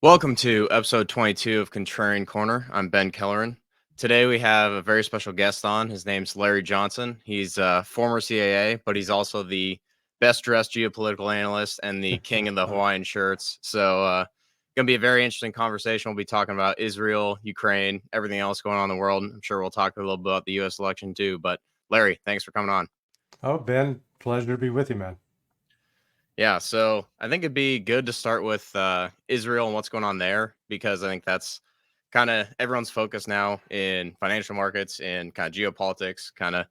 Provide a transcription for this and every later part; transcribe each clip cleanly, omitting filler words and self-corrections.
Welcome to episode 22 of Contrarian Korner. I'm Ben Kelleran. Today we have a very special guest on. His name's Larry Johnson. He's a former CAA, but he's also the best dressed geopolitical analyst and the king of the Hawaiian shirts. So, going to be a very interesting conversation. We'll be talking about Israel, Ukraine, everything else going on in the world. I'm sure we'll talk a little bit about the U.S. election too. But Larry, thanks for coming on. Oh, Ben, pleasure to be with you, man. Yeah, so I think it'd be good to start with Israel and what's going on there, because I think that's kind of everyone's focus now in financial markets and kind of geopolitics, kind of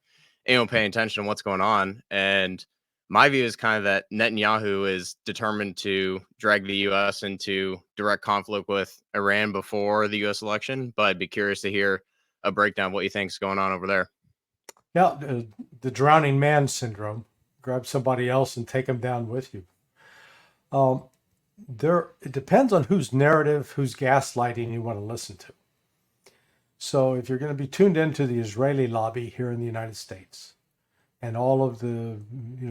paying attention to what's going on. And my view is kind of that Netanyahu is determined to drag the U.S. into direct conflict with Iran before the U.S. election. But I'd be curious to hear a breakdown of what you think is going on over there. Yeah, the drowning man syndrome. Grab somebody else and take them down with you. It depends on whose narrative, whose gaslighting you want to listen to. So if you're going to be tuned into the Israeli lobby here in the United States and all of the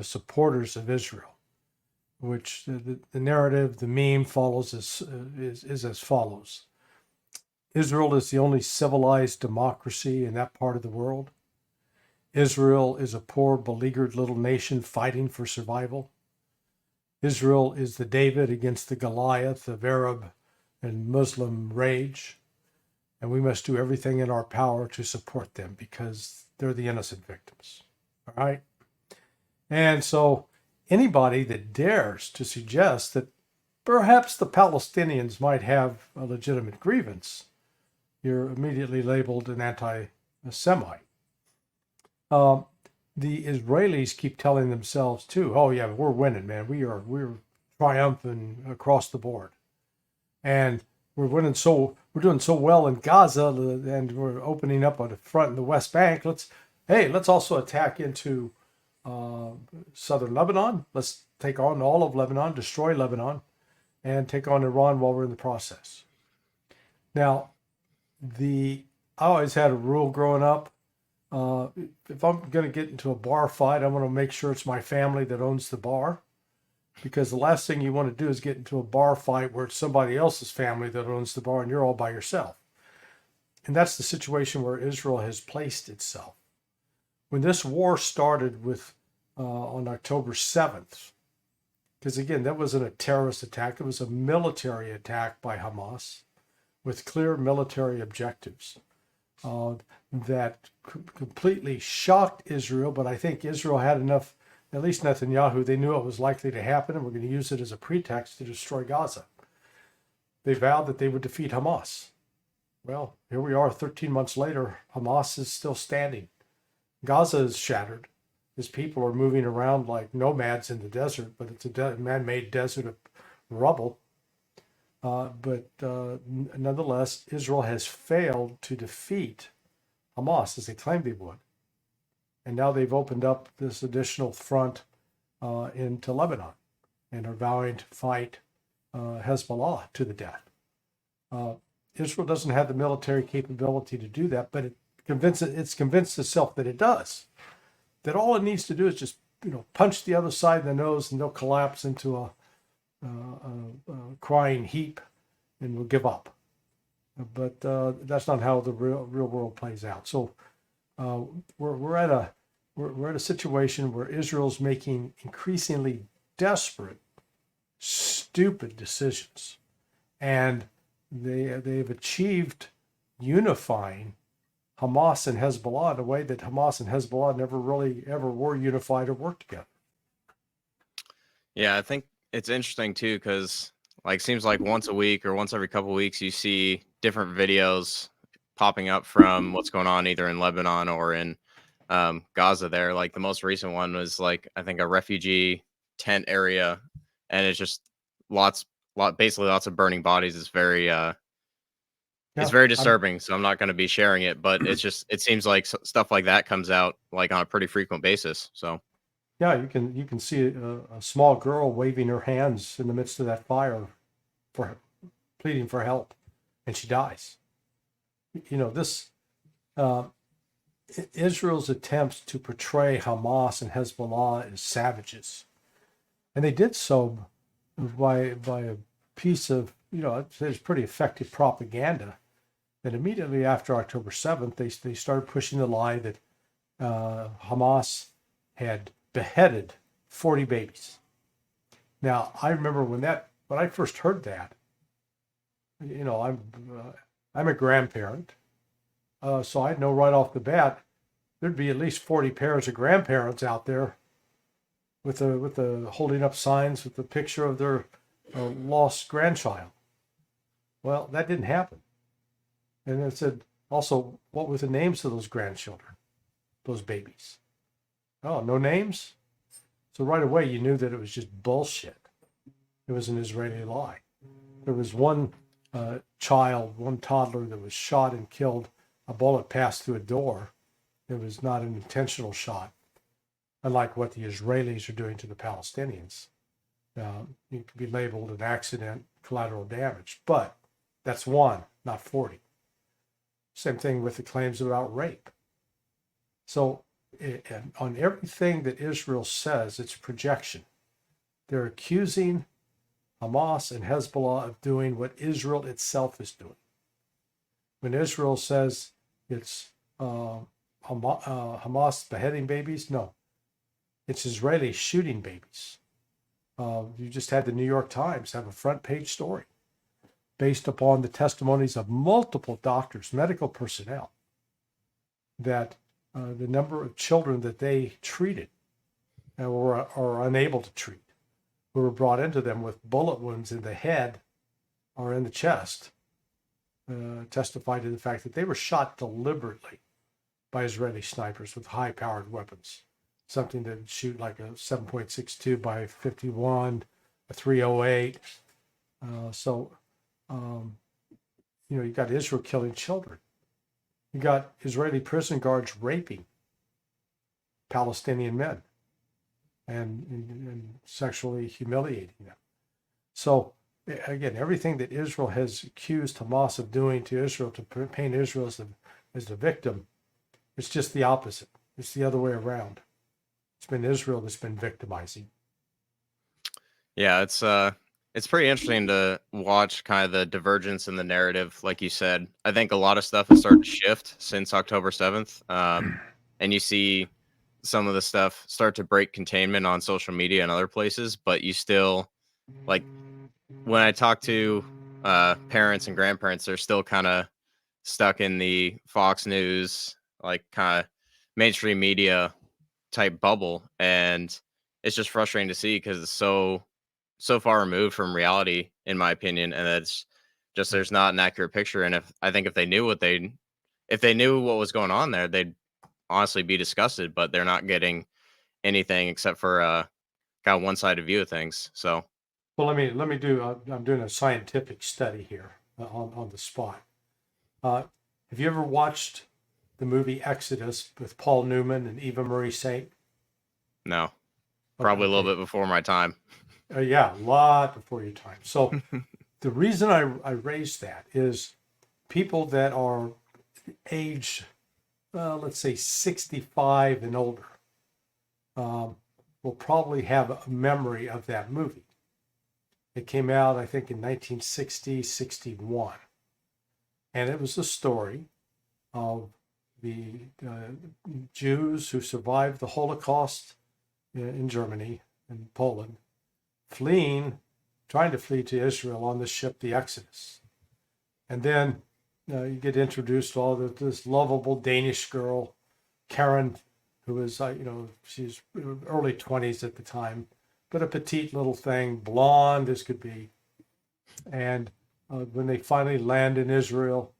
supporters of Israel, which the narrative, the meme follows is as follows. Israel is the only civilized democracy in that part of the world. Israel is a poor, beleaguered little nation fighting for survival. Israel is the David against the Goliath of Arab and Muslim rage. And we must do everything in our power to support them because they're the innocent victims. All right? And so anybody that dares to suggest that perhaps the Palestinians might have a legitimate grievance, you're immediately labeled an anti-Semite. The Israelis keep telling themselves too, "Oh yeah, we're winning, man. We're triumphant across the board, and we're doing so well in Gaza, and we're opening up on the front in the West Bank. Let's also attack into southern Lebanon. Let's take on all of Lebanon, destroy Lebanon, and take on Iran while we're in the process." Now, I always had a rule growing up. If I'm going to get into a bar fight, I want to make sure it's my family that owns the bar, because the last thing you want to do is get into a bar fight where it's somebody else's family that owns the bar and you're all by yourself. And that's the situation where Israel has placed itself. When this war started on October 7th, because again, that wasn't a terrorist attack, it was a military attack by Hamas with clear military objectives. That completely shocked Israel, but I think Israel had enough, at least Netanyahu, they knew it was likely to happen, and we're going to use it as a pretext to destroy Gaza. They vowed that they would defeat Hamas. Well, here we are 13 months later, Hamas is still standing. Gaza is shattered. His people are moving around like nomads in the desert, but it's a man-made desert of rubble. But nonetheless, Israel has failed to defeat Hamas as they claimed they would. And now they've opened up this additional front into Lebanon and are vowing to fight Hezbollah to the death. Israel doesn't have the military capability to do that, but it's convinced itself that it does. That all it needs to do is just punch the other side in the nose, and they'll collapse into a crying heap and will give up. But that's not how the real world plays out. So we're at a situation where Israel's making increasingly desperate, stupid decisions, and they've achieved unifying Hamas and Hezbollah in a way that Hamas and Hezbollah never really ever were unified or worked together. Yeah, I think it's interesting too, because seems like once a week or once every couple of weeks you see different videos popping up from what's going on either in Lebanon or in Gaza there. Like the most recent one was I think a refugee tent area, and it's just basically lots of burning bodies. It's very it's very disturbing. So I'm not going to be sharing it, but it seems like stuff like that comes out on a pretty frequent basis. So yeah, you can see a small girl waving her hands in the midst of that fire, pleading for help, and she dies. This Israel's attempts to portray Hamas and Hezbollah as savages, and they did so by a piece of it's pretty effective propaganda. And immediately after October 7th, they started pushing the lie that Hamas had beheaded 40 babies. Now, I remember when I first heard that, I'm a grandparent, so I know right off the bat there'd be at least 40 pairs of grandparents out there with the holding up signs with the picture of their lost grandchild. Well, that didn't happen. And it said also, what were the names of those grandchildren, those babies? Oh, no names? So right away you knew that it was just bullshit. It was an Israeli lie. There was one one toddler that was shot and killed. A bullet passed through a door. It was not an intentional shot, unlike what the Israelis are doing to the Palestinians. It could be labeled an accident, collateral damage, but that's one, not 40. Same thing with the claims about rape. So on everything that Israel says, it's projection. They're accusing Hamas and Hezbollah of doing what Israel itself is doing. When Israel says it's Hamas beheading babies, no, it's Israelis shooting babies. You just had the New York Times have a front page story based upon the testimonies of multiple doctors, medical personnel, that the number of children that they treated or unable to treat, who were brought into them with bullet wounds in the head or in the chest, testified to the fact that they were shot deliberately by Israeli snipers with high-powered weapons, something that would shoot like a 7.62 by 51, a 308. You got Israel killing children. You got Israeli prison guards raping Palestinian men and sexually humiliating them. So again, everything that Israel has accused Hamas of doing to Israel to paint Israel as the victim, it's just the opposite. It's the other way around. It's been Israel that's been victimizing. Yeah, it's pretty interesting to watch kind of the divergence in the narrative, like you said. I think a lot of stuff has started to shift since October 7th. And you see some of the stuff start to break containment on social media and other places, but you still, like, when I talk to parents and grandparents, they're still kind of stuck in the Fox News, like kind of mainstream media type bubble. And it's just frustrating to see because it's so far removed from reality, in my opinion, and it's just there's not an accurate picture. And if they knew what was going on there, they'd honestly be disgusted. But they're not getting anything except for kind of one-sided view of things. So, well, let me do. I'm doing a scientific study here on the spot. Have you ever watched the movie Exodus with Paul Newman and Eva Marie Saint? No, probably a little bit before my time. Yeah, a lot before your time. So the reason I raised that is people that are age, let's say 65 and older, will probably have a memory of that movie. It came out, I think, in 1960, 61. And it was a story of the Jews who survived the Holocaust in Germany and Poland, trying to flee to Israel on the ship, the Exodus. And then you get introduced to all this lovable Danish girl, Karen, who was, she's early 20s at the time, but a petite little thing, blonde as could be. And when they finally land in Israel,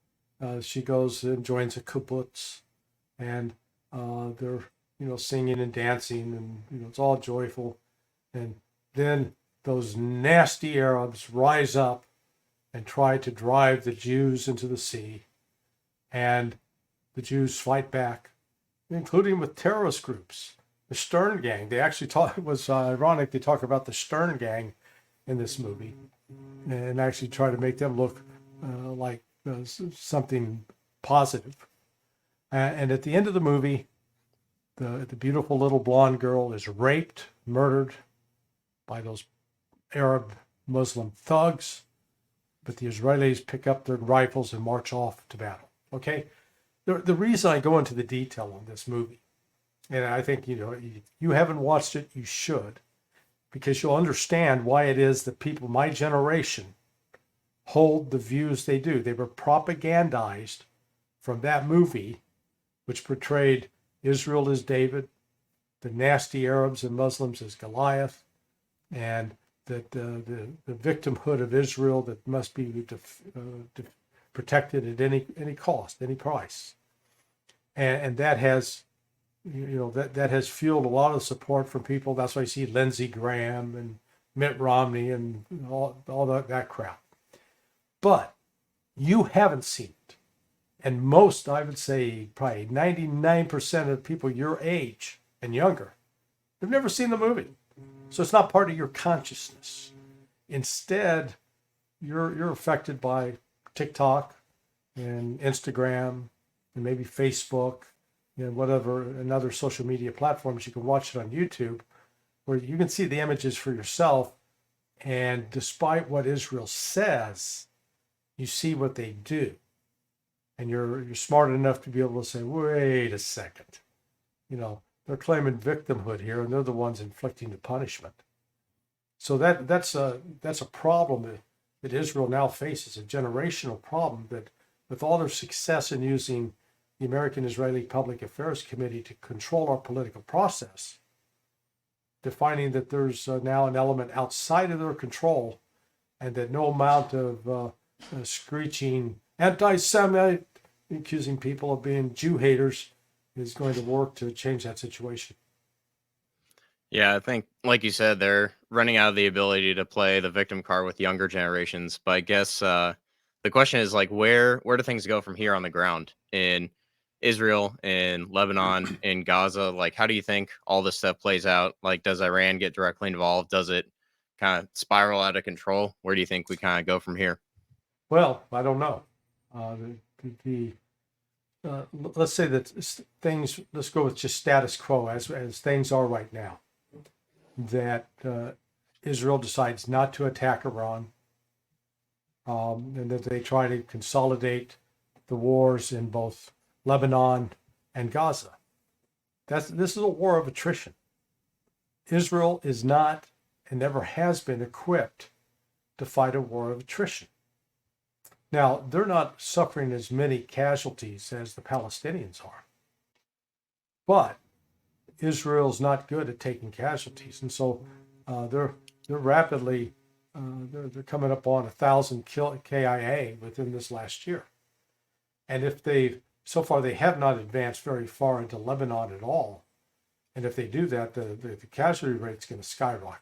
she goes and joins a kibbutz, and they're, singing and dancing, and, it's all joyful. And then those nasty Arabs rise up and try to drive the Jews into the sea. And the Jews fight back, including with terrorist groups. The Stern Gang, it was ironic, they talk about the Stern Gang in this movie and actually try to make them look like something positive. And at the end of the movie, the beautiful little blonde girl is raped, murdered by those Arab Muslim thugs. but the Israelis pick up their rifles and march off to battle. Okay, the reason I go into the detail on this movie, and I think you haven't watched it, you should, because you'll understand why it is that people my generation hold the views they do. They were propagandized from that movie, which portrayed Israel as David, the nasty Arabs and Muslims as Goliath, and that the victimhood of Israel that must be protected at any cost, any price, and that has that has fueled a lot of support from people. That's why you see Lindsey Graham and Mitt Romney and all that crap. But you haven't seen it, and most, I would say, probably 99% of people your age and younger, they've never seen the movie. So it's not part of your consciousness. Instead, you're affected by TikTok and Instagram and maybe Facebook and whatever, and other social media platforms. You can watch it on YouTube, where you can see the images for yourself. And despite what Israel says, you see what they do. And you're smart enough to be able to say, wait a second, they're claiming victimhood here, and they're the ones inflicting the punishment. So that's a problem that Israel now faces, a generational problem, that with all their success in using the American Israeli Public Affairs Committee to control our political process, they're finding that there's now an element outside of their control, and that no amount of screeching anti-Semite, accusing people of being Jew haters, is going to work to change that situation. Yeah, I think, like you said, they're running out of the ability to play the victim card with younger generations. But I guess the question is, like, where do things go from here on the ground in Israel, in Lebanon, in Gaza? Like, how do you think all this stuff plays out? Like, does Iran get directly involved? Does it kind of spiral out of control? Where do you think we kind of go from here? Well, I don't know. Let's say that things, let's go with just status quo as things are right now, that Israel decides not to attack Iran, and that they try to consolidate the wars in both Lebanon and Gaza. This is a war of attrition. Israel is not and never has been equipped to fight a war of attrition. Now, they're not suffering as many casualties as the Palestinians are, but Israel's not good at taking casualties, and so they're rapidly they're coming up on 1,000 KIA within this last year, and if so far they have not advanced very far into Lebanon at all, and if they do that, the casualty rate's going to skyrocket.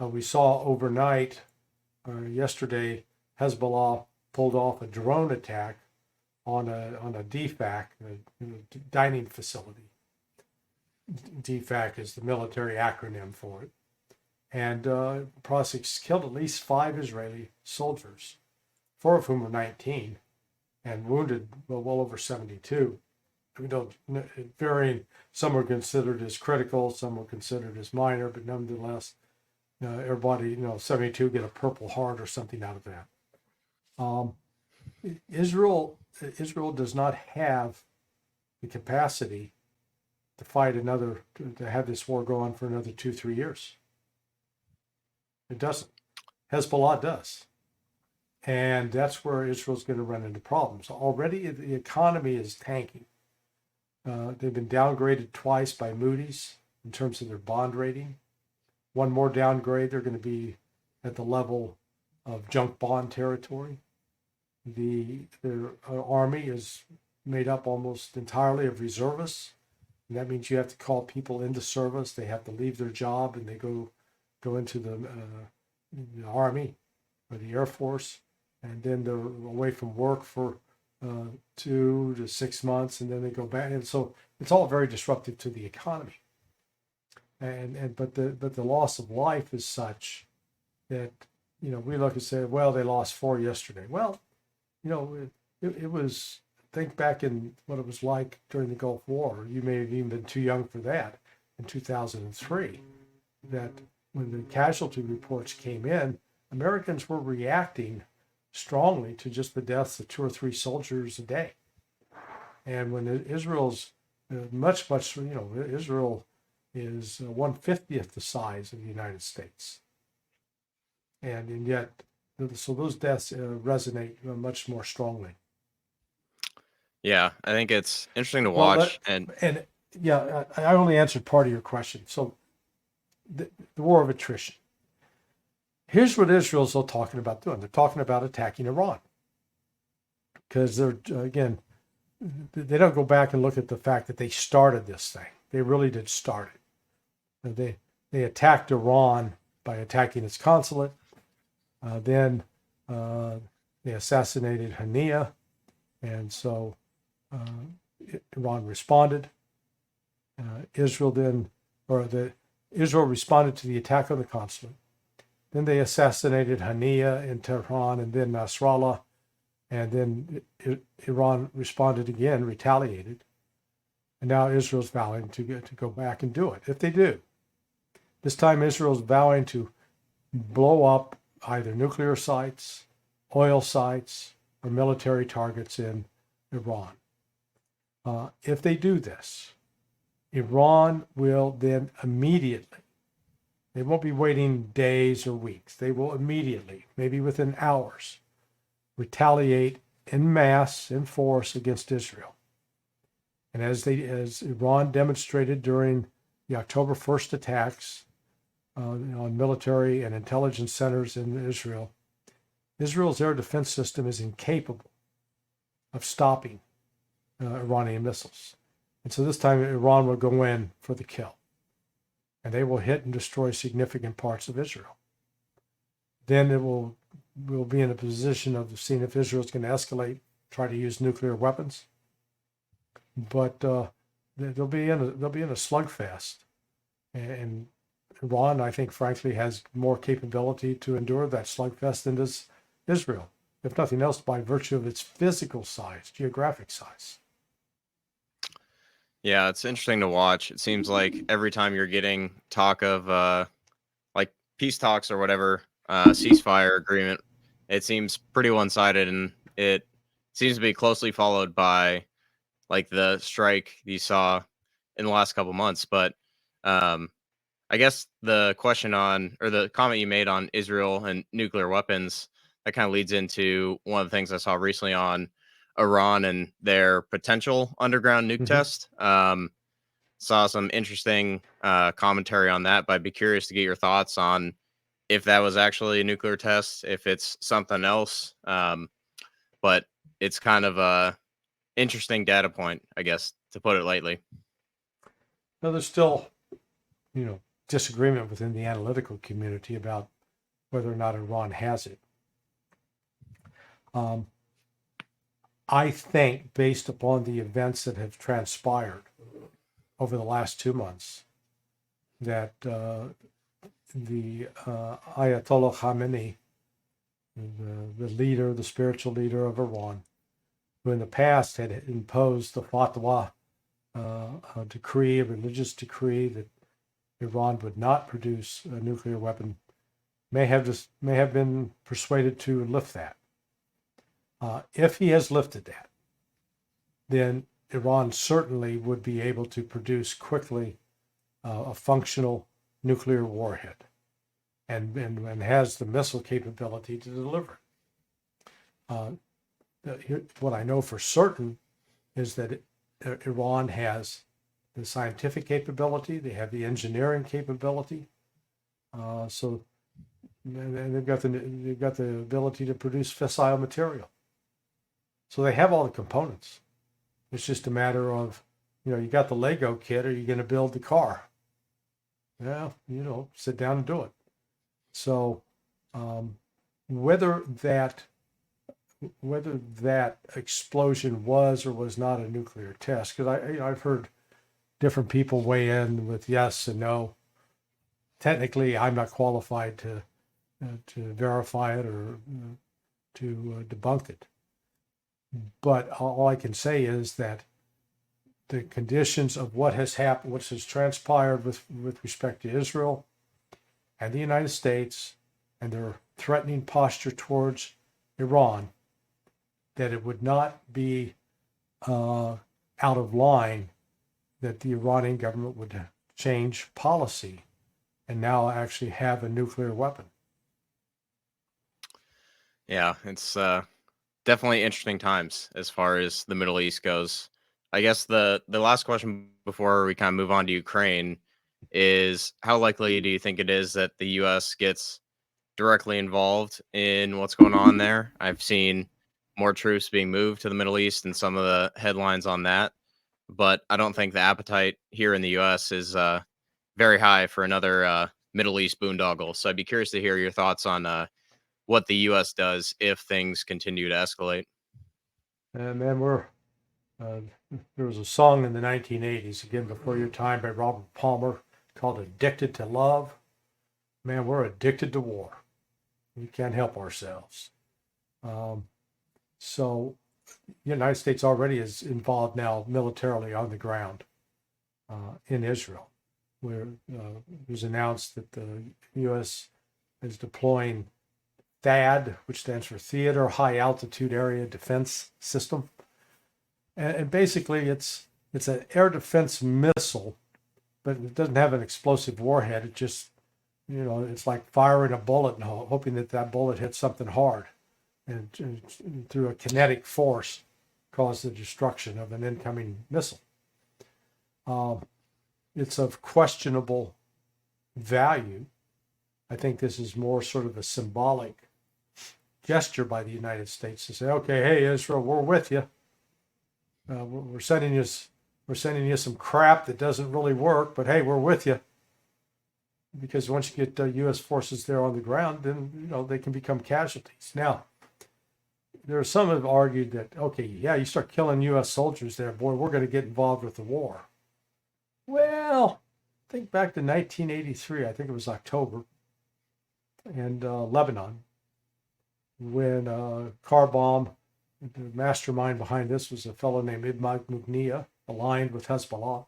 We saw overnight, yesterday, Hezbollah pulled off a drone attack on a DFAC, a dining facility. DFAC is the military acronym for it. And Prosec's killed at least 5 Israeli soldiers, 4 of whom were 19, and wounded well over 72. Varying, some were considered as critical, some were considered as minor, but nonetheless, everybody, 72 get a Purple Heart or something out of that. Israel does not have the capacity to fight to have this war go on for another 2-3 years. It doesn't. Hezbollah does. And that's where Israel's going to run into problems. Already the economy is tanking. They've been downgraded twice by Moody's in terms of their bond rating. One more downgrade, they're going to be at the level of junk bond territory. Their army is made up almost entirely of reservists, and that means you have to call people into service. They have to leave their job and they go into the army or the Air Force, and then they're away from work for 2 to 6 months, and then they go back. And so it's all very disruptive to the economy. But the loss of life is such that we look and say, well, they lost 4 yesterday. Well, it was, think back in what it was like during the Gulf War. You may have even been too young for that in 2003, that when the casualty reports came in, Americans were reacting strongly to just the deaths of 2 or 3 soldiers a day. And when Israel's much, Israel is 1/50th the size of the United States. And yet, so those deaths resonate much more strongly. Yeah, I think it's interesting to watch. I only answered part of your question. So the war of attrition. Here's what Israel's all talking about doing. They're talking about attacking Iran. Because they're, again, they don't go back and look at the fact that they started this thing. They really did start it. They attacked Iran by attacking its consulate. Then they assassinated Hania. And so Iran responded. Israel responded to the attack on the consulate. Then they assassinated Hania in Tehran and then Nasrallah. And then Iran responded again, retaliated. And now Israel's vowing to go back and do it. If they do, this time Israel's vowing to blow up either nuclear sites, oil sites, or military targets in Iran. If they do this, Iran will then immediately, they won't be waiting days or weeks, they will immediately, maybe within hours, retaliate en masse, in force against Israel. And as Iran demonstrated during the October 1st attacks on military and intelligence centers in Israel, Israel's air defense system is incapable of stopping Iranian missiles. And so this time Iran will go in for the kill. And they will hit and destroy significant parts of Israel. Then we'll be in a position of seeing if Israel's going to escalate, try to use nuclear weapons. But they'll be in a slugfest. And Iran, I think, frankly, has more capability to endure that slugfest than does Israel, if nothing else, by virtue of its physical size, geographic size. Yeah, it's interesting to watch. It seems like every time you're getting talk of like peace talks or whatever, ceasefire agreement, it seems pretty one-sided, and it seems to be closely followed by like the strike you saw in the last couple months. But I guess the question or the comment you made on Israel and nuclear weapons, that kind of leads into one of the things I saw recently on Iran and their potential underground nuke test. Saw some interesting commentary on that, but I'd be curious to get your thoughts on if that was actually a nuclear test, if it's something else. But it's kind of a interesting data point, I guess, to put it lightly. Now, there's still, disagreement within the analytical community about whether or not Iran has it. I think, based upon the events that have transpired over the last 2 months, that the Ayatollah Khamenei, the spiritual leader of Iran, who in the past had imposed the fatwa, a religious decree that Iran would not produce a nuclear weapon, may have been persuaded to lift that. If he has lifted that, then Iran certainly would be able to produce quickly a functional nuclear warhead, and has the missile capability to deliver it. What I know for certain is that Iran has the scientific capability, they have the engineering capability, so and they've got the ability to produce fissile material. So they have all the components. It's just a matter of, you got the Lego kit, are you going to build the car? Yeah, sit down and do it. So whether that explosion was or was not a nuclear test, because I've heard different people weigh in with yes and no. Technically, I'm not qualified to verify it or to debunk it. But all I can say is that the conditions of what has happened, what has transpired with respect to Israel and the United States and their threatening posture towards Iran, that it would not be out of line that the Iranian government would change policy and now actually have a nuclear weapon. Yeah, it's definitely interesting times as far as the Middle East goes. I guess the last question before we kind of move on to Ukraine is, how likely do you think it is that the U.S. gets directly involved in what's going on there? I've seen more troops being moved to the Middle East and some of the headlines on that, but I don't think the appetite here in the U.S. is very high for another Middle East boondoggle. So I'd be curious to hear your thoughts on what the U.S. does if things continue to escalate. And man, uh, there was a song in the 1980s, again before your time, by Robert Palmer, called "Addicted to Love." Man, we're addicted to war. We can't help ourselves. So the United States already is involved now militarily on the ground in Israel, where it was announced that the U.S. is deploying THAAD, which stands for Theater High Altitude Area Defense System. And basically it's an air defense missile, but it doesn't have an explosive warhead. It just, it's like firing a bullet and hoping that that bullet hits something hard, and through a kinetic force cause the destruction of an incoming missile. It's of questionable value. I think this is more sort of a symbolic gesture by the United States to say, okay, hey, Israel, we're with you. We're sending you some crap that doesn't really work, but hey, we're with you. Because once you get U.S. forces there on the ground, then they can become casualties. Now, there are some have argued that, okay, yeah, you start killing U.S. soldiers there, boy, we're going to get involved with the war. Well, think back to 1983. I think it was October, and Lebanon, when car bomb. The mastermind behind this was a fellow named Ibn Mughniya, aligned with Hezbollah,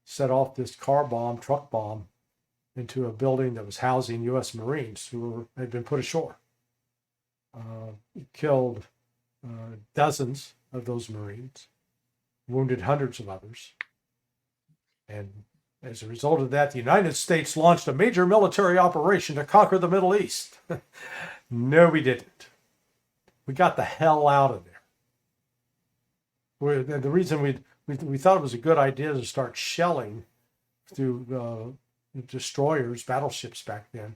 set off this truck bomb, into a building that was housing U.S. Marines who had been put ashore. Killed dozens of those Marines, wounded hundreds of others. And as a result of that, the United States launched a major military operation to conquer the Middle East. No, we didn't. We got the hell out of there. The reason we thought it was a good idea to start shelling through destroyers, battleships back then,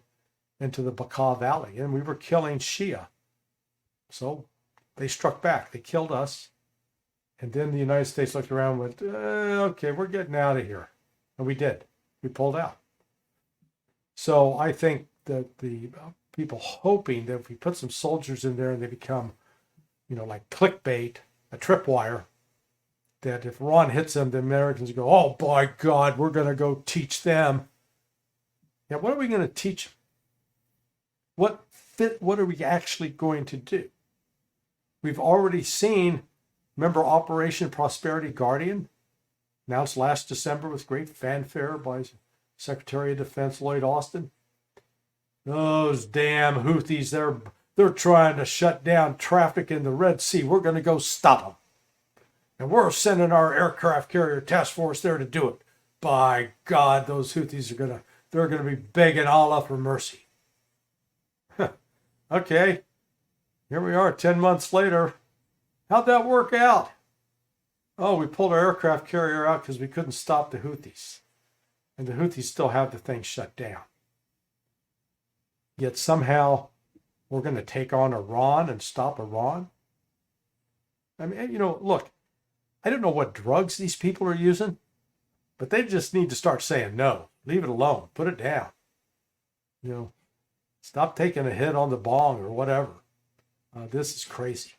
into the Bekaa Valley, and we were killing Shia. So they struck back. They killed us. And then the United States looked around and went, okay, we're getting out of here. And we did. We pulled out. So I think that the people hoping that if we put some soldiers in there and they become, like clickbait, a tripwire, that if Iran hits them, the Americans go, oh, by God, we're going to go teach them. Yeah, what are we going to teach them? What are we actually going to do? We've already seen, remember Operation Prosperity Guardian, announced last December with great fanfare by Secretary of Defense Lloyd Austin. Those damn Houthis, they're trying to shut down traffic in the Red Sea. We're going to go stop them. And we're sending our aircraft carrier task force there to do it. By God, those Houthis they're going to be begging Allah for mercy. Okay, here we are 10 months later. How'd that work out? Oh, we pulled our aircraft carrier out because we couldn't stop the Houthis. And the Houthis still have the thing shut down. Yet somehow we're going to take on Iran and stop Iran? I mean, look, I don't know what drugs these people are using, but they just need to start saying no. Leave it alone. Put it down. Stop taking a hit on the bong or whatever. This is crazy.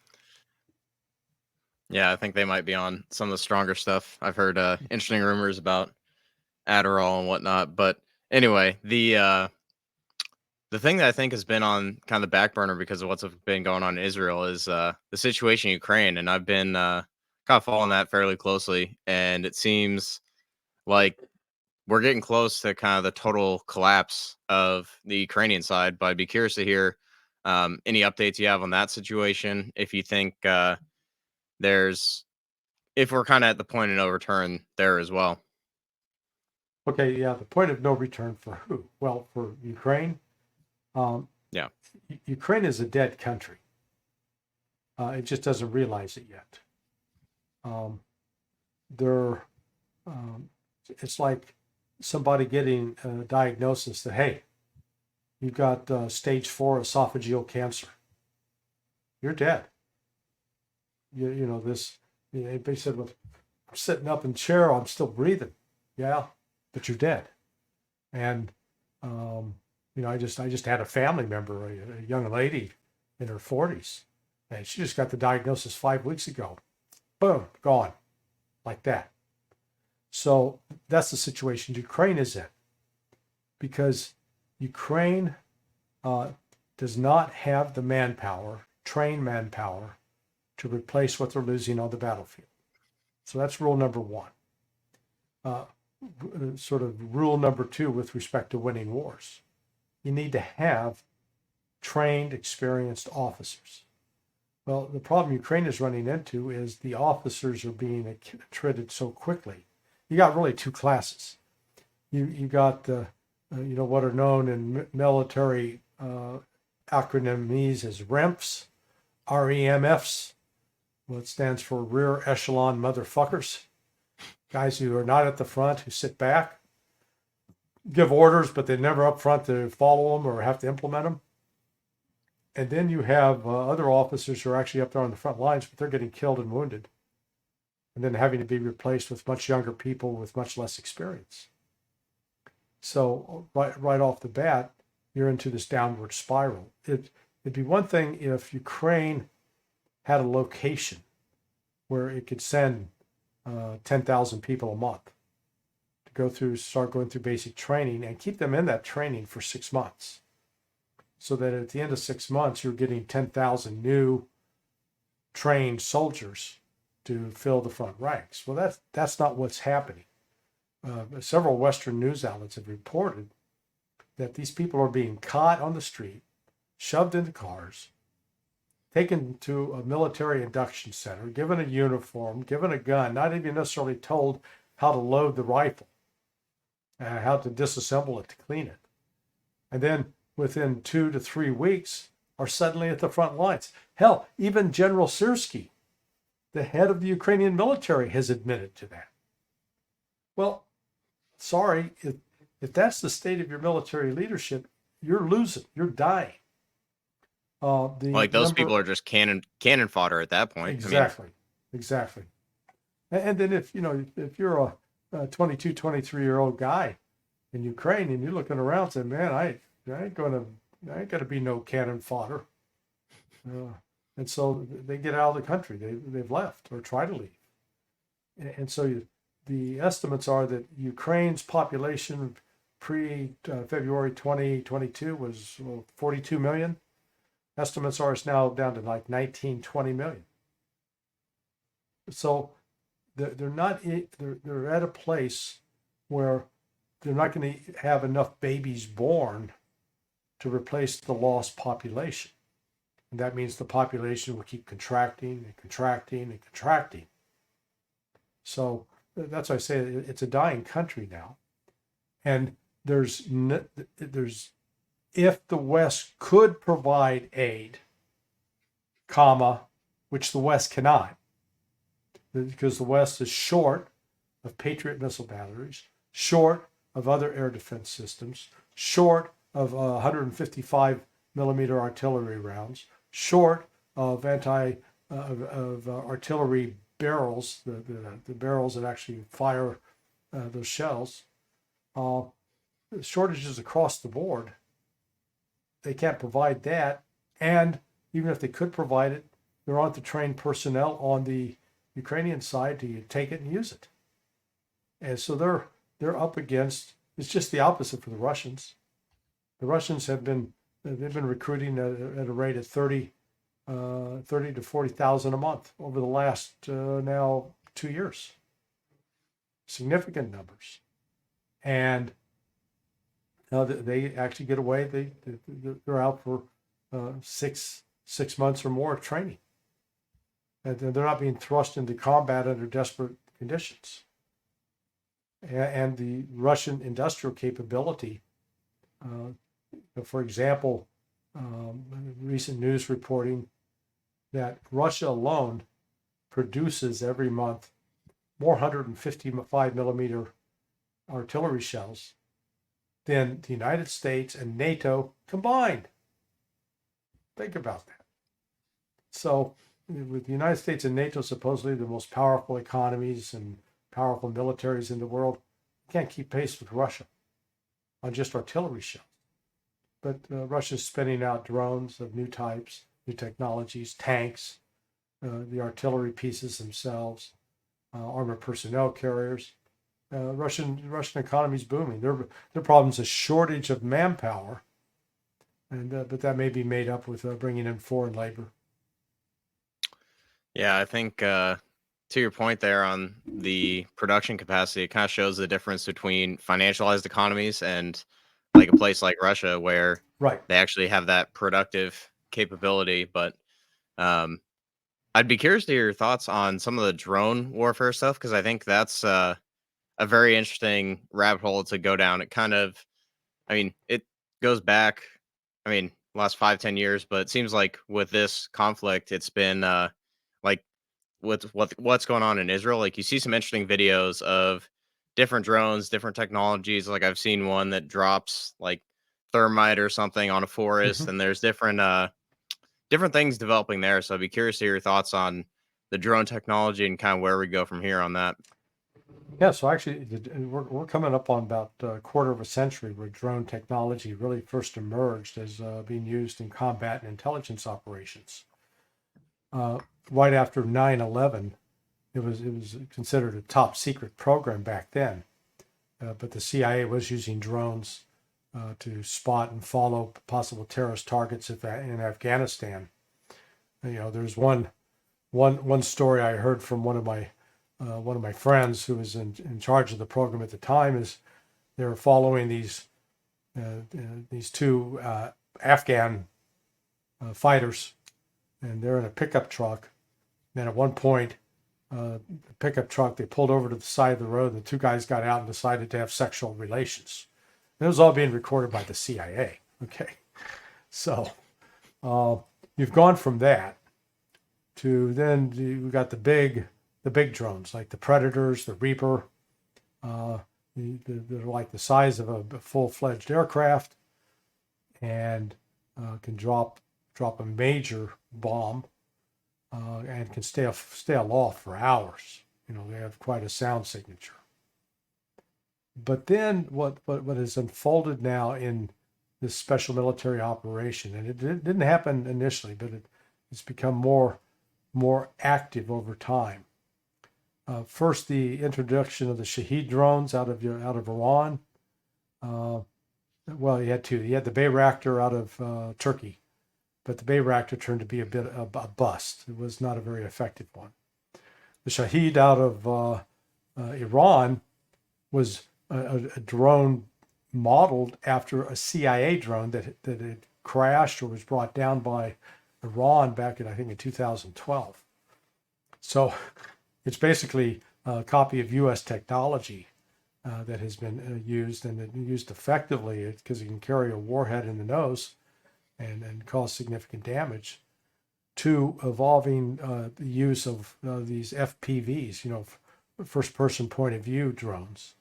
Yeah, I think they might be on some of the stronger stuff. I've heard interesting rumors about Adderall and whatnot. But anyway, the thing that I think has been on kind of the back burner because of what's been going on in Israel is the situation in Ukraine. And I've been kind of following that fairly closely. And it seems like we're getting close to kind of the total collapse of the Ukrainian side. But I'd be curious to hear Any updates you have on that situation? If you think if we're kind of at the point of no return there as well. Okay, yeah, the point of no return for who? Well, for Ukraine. Yeah. Ukraine is a dead country. It just doesn't realize it yet. It's like somebody getting a diagnosis that, hey, you've got stage 4 esophageal cancer. You're dead. They said, well, I'm sitting up in the chair, I'm still breathing. Yeah, but you're dead. And, I just had a family member, a young lady in her 40s, and she just got the diagnosis 5 weeks ago. Boom, gone, like that. So that's the situation Ukraine is in, because Ukraine does not have the manpower, trained manpower, to replace what they're losing on the battlefield. So that's rule number one. Sort of rule number 2 with respect to winning wars. You need to have trained, experienced officers. Well, the problem Ukraine is running into is the officers are being treated so quickly. You got really 2 classes. You got the, what are known in military acronyms as REMFs, REMFs. Well, it stands for rear echelon motherfuckers. Guys who are not at the front, who sit back, give orders, but they're never up front to follow them or have to implement them. And then you have other officers who are actually up there on the front lines, but they're getting killed and wounded, and then having to be replaced with much younger people with much less experience. So right off the bat, you're into this downward spiral. It'd be one thing if Ukraine had a location where it could send 10,000 people a month to start going through basic training and keep them in that training for 6 months. So that at the end of 6 months, you're getting 10,000 new trained soldiers to fill the front ranks. Well, that's not what's happening. Several Western news outlets have reported that these people are being caught on the street, shoved into cars, taken to a military induction center, given a uniform, given a gun, not even necessarily told how to load the rifle, how to disassemble it, to clean it. And then within 2 to 3 weeks are suddenly at the front lines. Hell, even General Syrskyi, the head of the Ukrainian military, has admitted to that. Well, sorry, if that's the state of your military leadership, you're losing, you're dying. Those people are just cannon fodder at that point. Exactly. And then if you're a 22, 23-year-old guy in Ukraine and you're looking around saying, man, I ain't gonna be no cannon fodder. And so they get out of the country. They've left or try to leave. And so the estimates are that Ukraine's population pre-February 2022 was 42 million. Estimates are it's now down to like 19, 20 million. So they're at a place where they're not going to have enough babies born to replace the lost population. And that means the population will keep contracting and contracting and contracting. So that's why I say it's a dying country now. And if the West could provide aid, which the West cannot, because the West is short of Patriot missile batteries, short of other air defense systems, short of 155 millimeter artillery rounds, short of artillery barrels, the barrels that actually fire those shells, shortages across the board. They can't provide that, and even if they could provide it, there aren't the trained personnel on the Ukrainian side to take it and use it. And so they're up against, it's just the opposite for the Russians. The Russians they've been recruiting at a rate of 30 to 40,000 a month over the last now 2 years. Significant numbers. And they actually get away. They're out for six months or more of training. And they're not being thrust into combat under desperate conditions. And the Russian industrial capability, for example, recent news reporting that Russia alone produces every month 455 millimeter artillery shells than the United States and NATO combined. Think about that. So with the United States and NATO supposedly the most powerful economies and powerful militaries in the world, you can't keep pace with Russia on just artillery shells. But Russia's spinning out drones of new types, new technologies, tanks, the artillery pieces themselves, armored personnel carriers. Russian economy is booming. Their problem is a shortage of manpower, and but that may be made up with bringing in foreign labor. Yeah, I think to your point there on the production capacity, it kind of shows the difference between financialized economies and like a place like Russia where Right. they actually have that productive capability. But I'd be curious to hear your thoughts on some of the drone warfare stuff because I think that's a very interesting rabbit hole to go down. It kind of, I mean, it goes back, I mean, last 5-10 years, but it seems like with this conflict, it's been like with what's going on in Israel. Like you see some interesting videos of different drones, different technologies. Like I've seen one that drops like thermite or something on a forest, and there's different things developing there. So I'd be curious to hear your thoughts on the drone technology and kind of where we go from here on that. Yeah, so actually, we're coming up on about a quarter of a century where drone technology really first emerged as being used in combat and intelligence operations. Right after 9/11, it was considered a top secret program back then, but the CIA was using drones to spot and follow possible terrorist targets in Afghanistan. There's one story I heard from one of my friends who was in charge of the program at the time is they were following these two Afghan fighters, and they're in a pickup truck. And at one point, the pickup truck, they pulled over to the side of the road, and the two guys got out and decided to have sexual relations. And it was all being recorded by the CIA. Okay, so you've gone from that to then you got the big drones like the Predators, the Reaper. They're like the size of a full-fledged aircraft, and can drop a major bomb and can stay aloft for hours. They have quite a sound signature. But then what has unfolded now in this special military operation, and it didn't happen initially, but it's become more active over time. First, the introduction of the Shahed drones out of Iran. Well, you had two. You had the Bayraktar out of Turkey, but the Bayraktar turned to be a bit of a bust. It was not a very effective one. The Shahed out of Iran was a drone modeled after a CIA drone that had crashed or was brought down by Iran back in, I think, in 2012. So it's basically a copy of U.S. technology that has been used, and used effectively because it can carry a warhead in the nose and cause significant damage, to evolving the use of these FPVs, first-person point of view drones.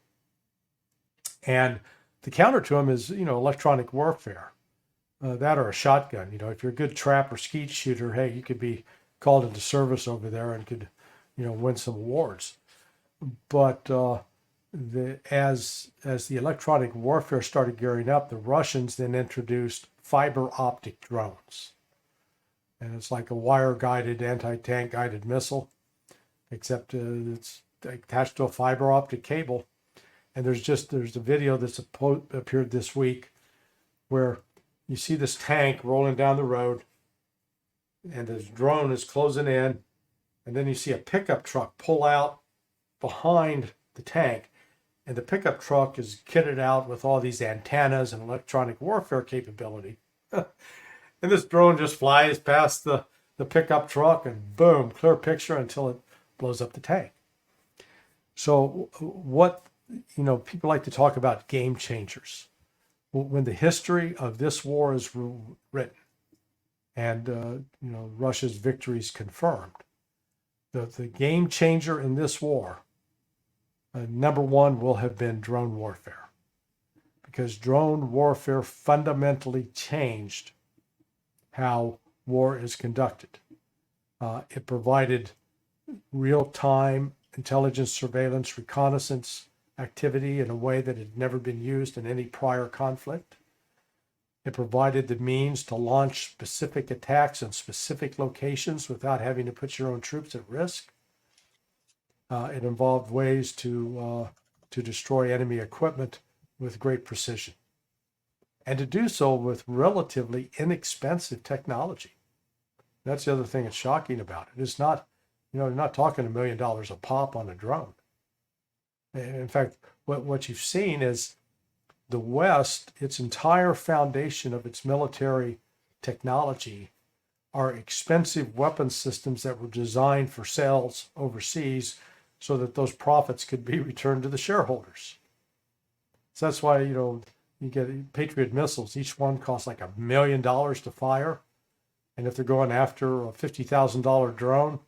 And the counter to them is, electronic warfare, that or a shotgun. If you're a good trap or skeet shooter, hey, you could be called into service over there and could, win some awards. But as the electronic warfare started gearing up, the Russians then introduced fiber optic drones. And it's like a wire-guided, anti-tank guided missile, except it's attached to a fiber optic cable. And there's a video that's appeared this week where you see this tank rolling down the road, and this drone is closing in, and then you see a pickup truck pull out behind the tank, and the pickup truck is kitted out with all these antennas and electronic warfare capability. And this drone just flies past the pickup truck and boom, clear picture until it blows up the tank. So what, people like to talk about game changers. When the history of this war is written and, Russia's victories confirmed, the game changer in this war, number one, will have been drone warfare. Because drone warfare fundamentally changed how war is conducted. It provided real-time intelligence, surveillance, reconnaissance activity in a way that had never been used in any prior conflict. It provided the means to launch specific attacks in specific locations without having to put your own troops at risk. It involved ways to destroy enemy equipment with great precision, and to do so with relatively inexpensive technology. That's the other thing that's shocking about it. It's not, you're not talking $1 million a pop on a drone. In fact, what you've seen is the West, its entire foundation of its military technology are expensive weapon systems that were designed for sales overseas so that those profits could be returned to the shareholders. So that's why, you get Patriot missiles. Each one costs like $1 million to fire. And if they're going after a $50,000 drone,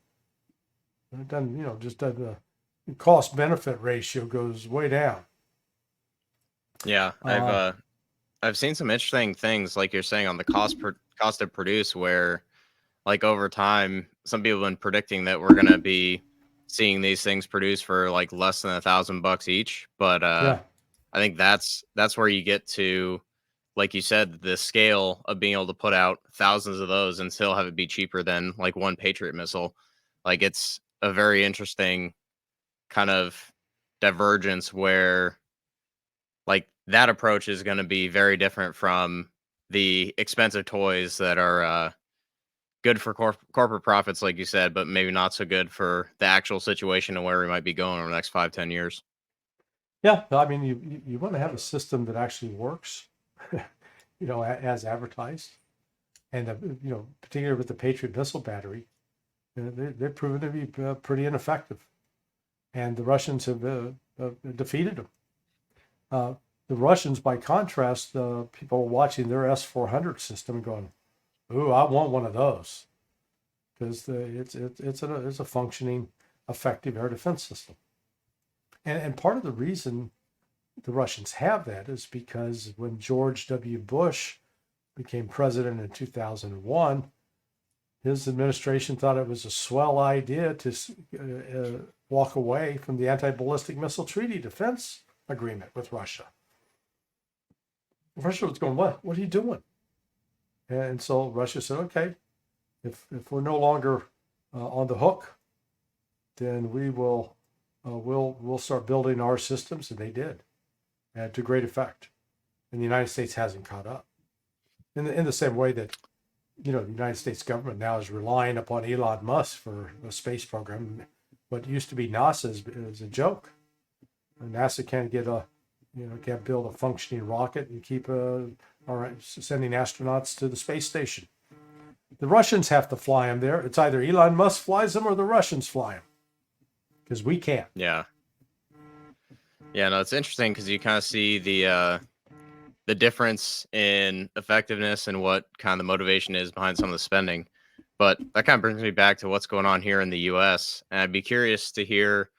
it doesn't, the cost benefit ratio goes way down. Yeah, I've seen some interesting things, like you're saying, on the cost to produce, where like over time, some people have been predicting that we're gonna be seeing these things produced for like less than $1,000 each. But Yeah. I think that's where you get to, like you said, the scale of being able to put out thousands of those and still have it be cheaper than like one Patriot missile. Like, it's a very interesting kind of divergence where like that approach is going to be very different from the expensive toys that are good for corporate profits, like you said, but maybe not so good for the actual situation and where we might be going over the next 5-10 years. Yeah, I mean, you want to have a system that actually works, as advertised, and particularly with the Patriot missile battery, they've proven to be pretty ineffective, and the Russians have defeated them. The Russians, by contrast, people are watching their S-400 system going, "Ooh, I want one of those," because it's a functioning, effective air defense system. And part of the reason the Russians have that is because when George W. Bush became president in 2001, his administration thought it was a swell idea to walk away from the anti-ballistic missile treaty defense agreement with Russia. Russia was going, what are you doing? And so Russia said, okay, if we're no longer on the hook, then we will we'll start building our systems, and they did, and to great effect. And the United States hasn't caught up. In the same way that, the United States government now is relying upon Elon Musk for a space program. What used to be NASA is a joke. And NASA can't can't build a functioning rocket and keep sending astronauts to the space station. The Russians have to fly them there. It's either Elon Musk flies them or the Russians fly them, because we can't. Yeah. Yeah, no, it's interesting because you kind of see the difference in effectiveness and what kind of the motivation is behind some of the spending. But that kind of brings me back to what's going on here in the U.S. And I'd be curious to hear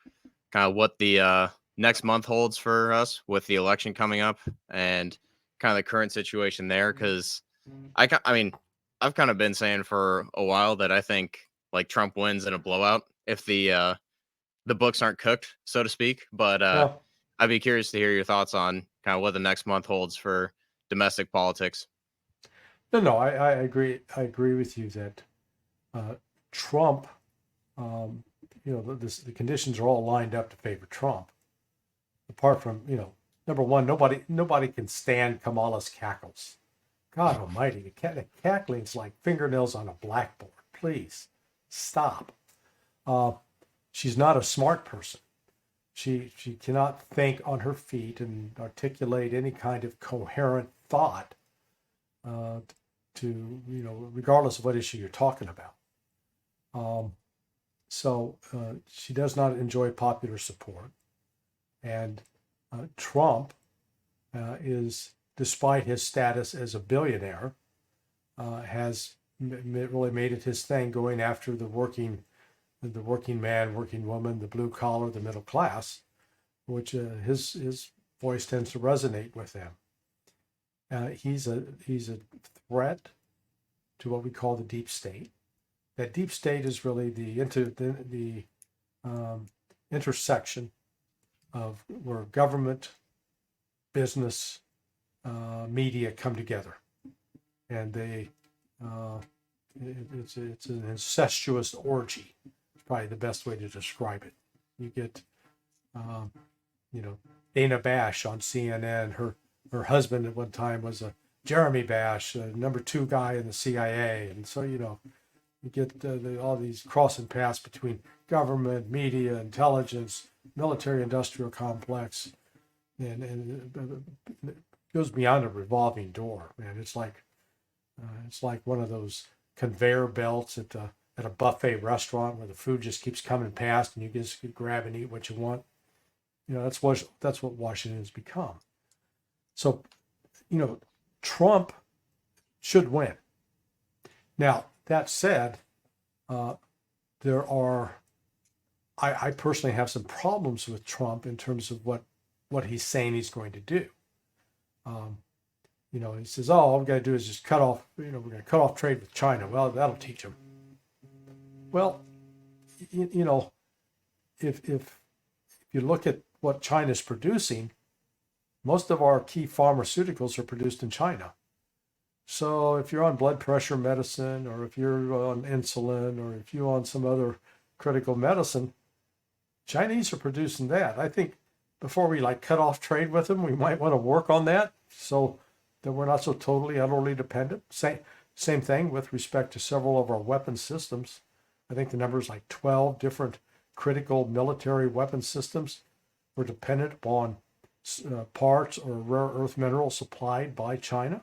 kind of what the next month holds for us with the election coming up and kind of the current situation there. Because I mean, I've kind of been saying for a while that I think like Trump wins in a blowout if the books aren't cooked, so to speak. But I'd be curious to hear your thoughts on kind of what the next month holds for domestic politics. No, I agree. I agree with you that Trump, the conditions are all lined up to favor Trump. Apart from, number one, nobody can stand Kamala's cackles. God almighty, the cackling's like fingernails on a blackboard. Please stop. She's not a smart person. She cannot think on her feet and articulate any kind of coherent thought regardless of what issue you're talking about. So she does not enjoy popular support. And Trump is, despite his status as a billionaire, has really made it his thing going after the working man, working woman, the blue collar, the middle class, which his voice tends to resonate with them. He's a threat to what we call the deep state. That deep state is really the intersection of where government, business, media come together, and it's an incestuous orgy. It's probably the best way to describe it. You get Dana Bash on CNN. Her husband at one time was a Jeremy Bash, number 2 guy in the CIA, and so you get all these crossing paths between government, media, intelligence, military-industrial complex, and it goes beyond a revolving door, man. It's like one of those conveyor belts at a buffet restaurant where the food just keeps coming past and you just grab and eat what you want. That's what Washington has become. So, Trump should win. Now, that said, I personally have some problems with Trump in terms of what he's saying he's going to do. He says, "Oh, all we got to do is just cut off. We're going to cut off trade with China." Well, that'll teach him. Well, if you look at what China's producing, most of our key pharmaceuticals are produced in China. So if you're on blood pressure medicine, or if you're on insulin, or if you're on some other critical medicine, Chinese are producing that. I think before we cut off trade with them, we might want to work on that so that we're not so totally, utterly dependent. Same thing with respect to several of our weapon systems. I think the number is 12 different critical military weapon systems were dependent upon parts or rare earth minerals supplied by China.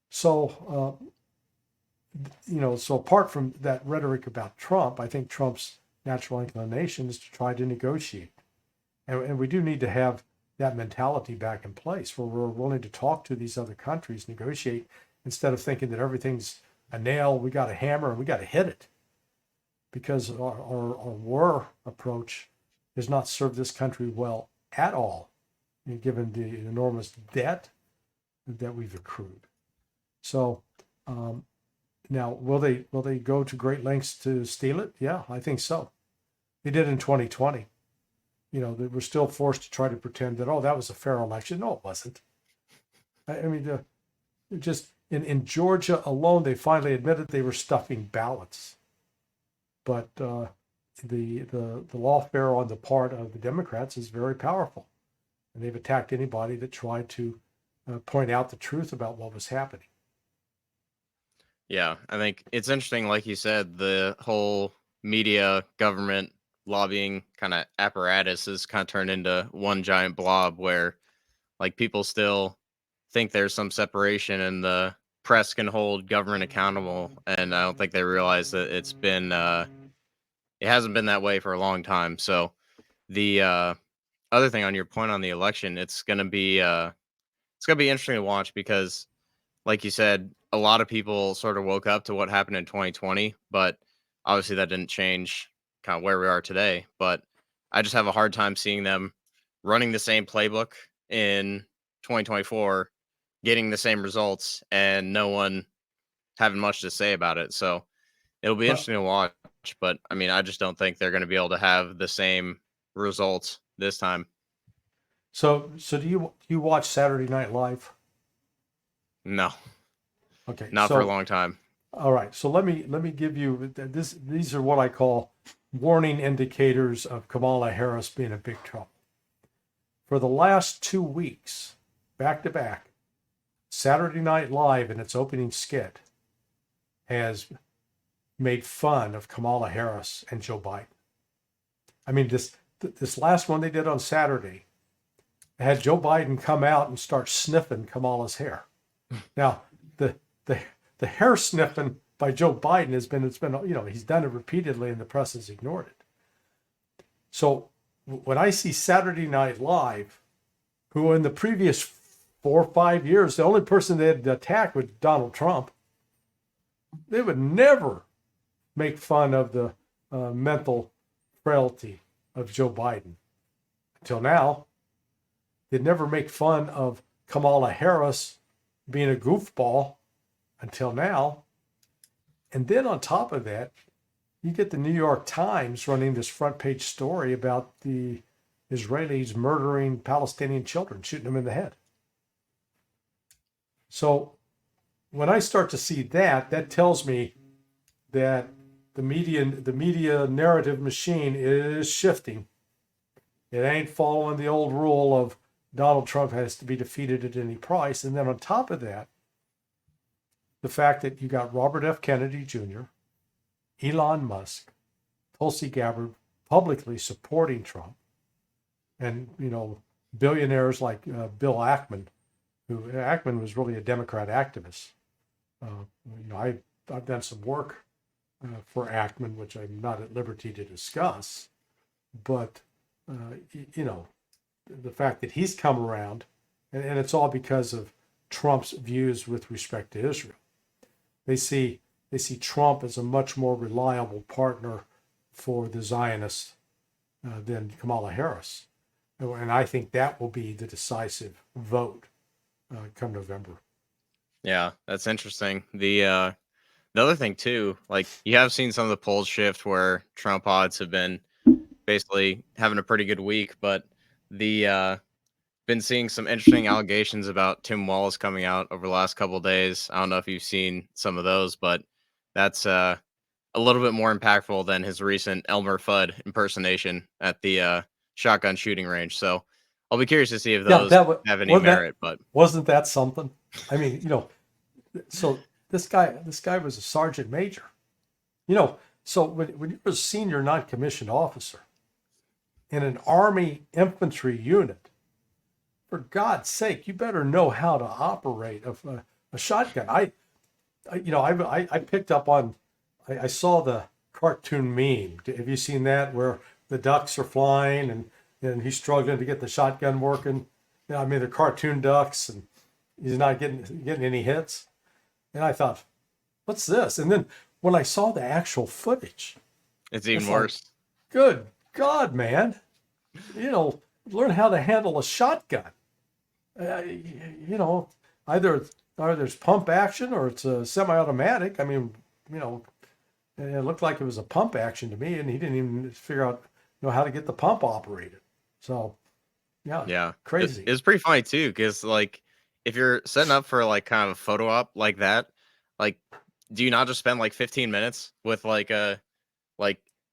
So, so apart from that rhetoric about Trump, I think Trump's natural inclination is to try to negotiate. And we do need to have that mentality back in place where we're willing to talk to these other countries, negotiate, instead of thinking that everything's a nail, we got a hammer, and we got to hit it. Because our war approach has not served this country well at all, given the enormous debt that we've accrued. So now, will they go to great lengths to steal it? Yeah, I think so. They did in 2020. They were still forced to try to pretend that, that was a fair election. No, it wasn't. I mean, just in Georgia alone, they finally admitted they were stuffing ballots. But the lawfare on the part of the Democrats is very powerful, and they've attacked anybody that tried to point out the truth about what was happening. Yeah, I think it's interesting, like you said, the whole media, government, lobbying kind of apparatus is kind of turned into one giant blob where people still think there's some separation and the press can hold government accountable. And I don't think they realize that it hasn't been that way for a long time. So the other thing on your point on the election, it's going to be interesting to watch because, like you said, a lot of people sort of woke up to what happened in 2020, but obviously that didn't change kind of where we are today. But I just have a hard time seeing them running the same playbook in 2024, getting the same results, and no one having much to say about it. So it'll be interesting to watch. But I mean, I just don't think they're going to be able to have the same results this time. So do you watch Saturday Night Live? No. Okay. Not for a long time. All right. So let me give you this. These are what I call warning indicators of Kamala Harris being in big trouble. For the last 2 weeks, back to back, Saturday Night Live in its opening skit has made fun of Kamala Harris and Joe Biden. I mean, this last one they did on Saturday had Joe Biden come out and start sniffing Kamala's hair. Now, the the the hair sniffing by Joe Biden it's been he's done it repeatedly and the press has ignored it. So when I see Saturday Night Live, who in the previous 4 or 5 years, the only person they had attacked was Donald Trump, they would never make fun of the mental frailty of Joe Biden. Until now, they'd never make fun of Kamala Harris being a goofball until now. And then on top of that, you get the New York Times running this front page story about the Israelis murdering Palestinian children, shooting them in the head. So when I start to see that, that tells me that the media narrative machine is shifting. It ain't following the old rule of Donald Trump has to be defeated at any price. And then on top of that, the fact that you got Robert F. Kennedy Jr., Elon Musk, Tulsi Gabbard publicly supporting Trump, and billionaires like Bill Ackman, who Ackman was really a Democrat activist. I've done some work for Ackman, which I'm not at liberty to discuss, but the fact that he's come around, and it's all because of Trump's views with respect to Israel. They see Trump as a much more reliable partner for the Zionists than Kamala Harris. And I think that will be the decisive vote come November. Yeah, that's interesting. The other thing too, like you have seen some of the polls shift where Trump odds have been basically having a pretty good week, but the been seeing some interesting allegations about Tim Walz coming out over the last couple of days. I don't know if you've seen some of those, but that's a little bit more impactful than his recent Elmer Fudd impersonation at the shotgun shooting range. So I'll be curious to see if those have any merit. But wasn't that something? I mean, so this guy was a sergeant major. So when you're a senior non-commissioned officer in an Army infantry unit, for God's sake, you better know how to operate a shotgun. I picked up on, I saw the cartoon meme. Have you seen that where the ducks are flying and he's struggling to get the shotgun working? I mean, they're cartoon ducks and he's not getting any hits. And I thought, what's this? And then when I saw the actual footage, it's even worse. Like, good God, man. Learn how to handle a shotgun. Either there's pump action or it's a semi-automatic. I mean, it looked like it was a pump action to me, and he didn't even figure out how to get the pump operated. So, yeah, crazy. It's pretty funny too, because like if you're setting up for like kind of a photo op like that, like do you not just spend like 15 minutes with like a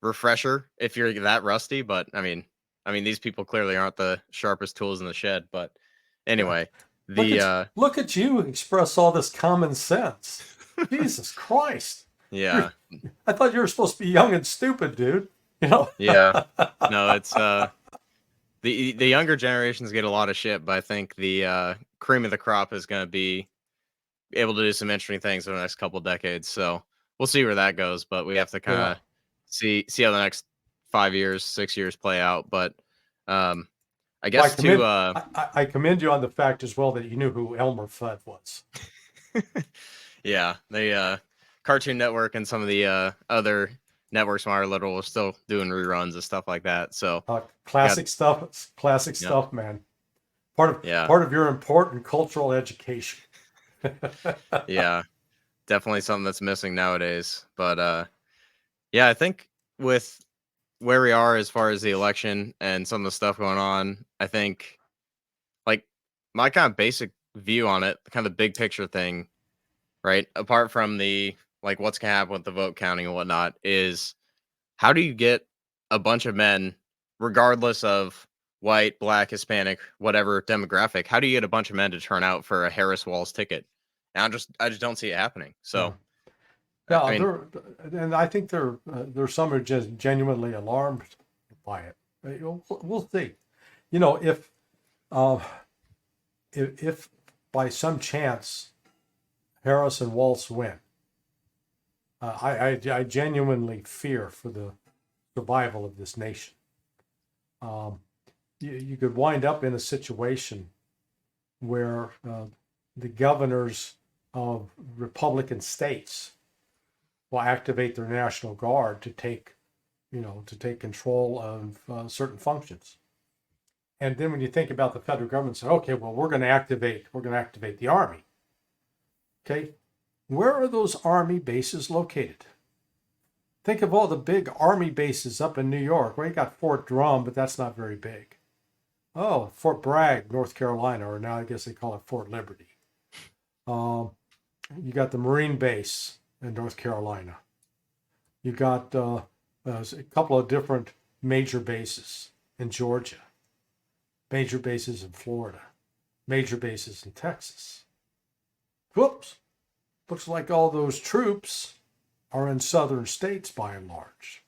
refresher if you're that rusty? But I mean these people clearly aren't the sharpest tools in the shed. But anyway, look at you express all this common sense. Jesus Christ. Yeah. I thought you were supposed to be young and stupid, dude. Yeah. No, it's the younger generations get a lot of shit, but I think the cream of the crop is going to be able to do some interesting things in the next couple of decades. So we'll see where that goes, but we have to kind of see how the next 5 years, 6 years play out. But I guess I commend you on the fact as well that you knew who Elmer Fudd was. Yeah, the Cartoon Network and some of the other networks when I was little were still doing reruns and stuff like that. So classic stuff, man. Part of your important cultural education. Yeah, definitely something that's missing nowadays. But yeah, I think with where we are as far as the election and some of the stuff going on, I think like my kind of basic view on it, kind of the big picture thing, right? Apart from the like what's gonna happen with the vote counting and whatnot, is how do you get a bunch of men, regardless of white, black, Hispanic, whatever demographic, how do you get a bunch of men to turn out for a Harris Walz ticket? And I just don't see it happening. So yeah, and I think there's some who are just genuinely alarmed by it. We'll see. If by some chance Harris and Waltz win. I genuinely fear for the survival of this nation. You could wind up in a situation where the governors of Republican states will activate their National Guard to take control of certain functions. And then when you think about the federal government, say, okay, well, we're going to activate the Army. Okay, where are those Army bases located? Think of all the big Army bases up in New York. Well, you got Fort Drum, but that's not very big. Oh, Fort Bragg, North Carolina, or now I guess they call it Fort Liberty. You got the Marine base in North Carolina. You got a couple of different major bases in Georgia, major bases in Florida, major bases in Texas. Whoops. Looks like all those troops are in southern states by and large,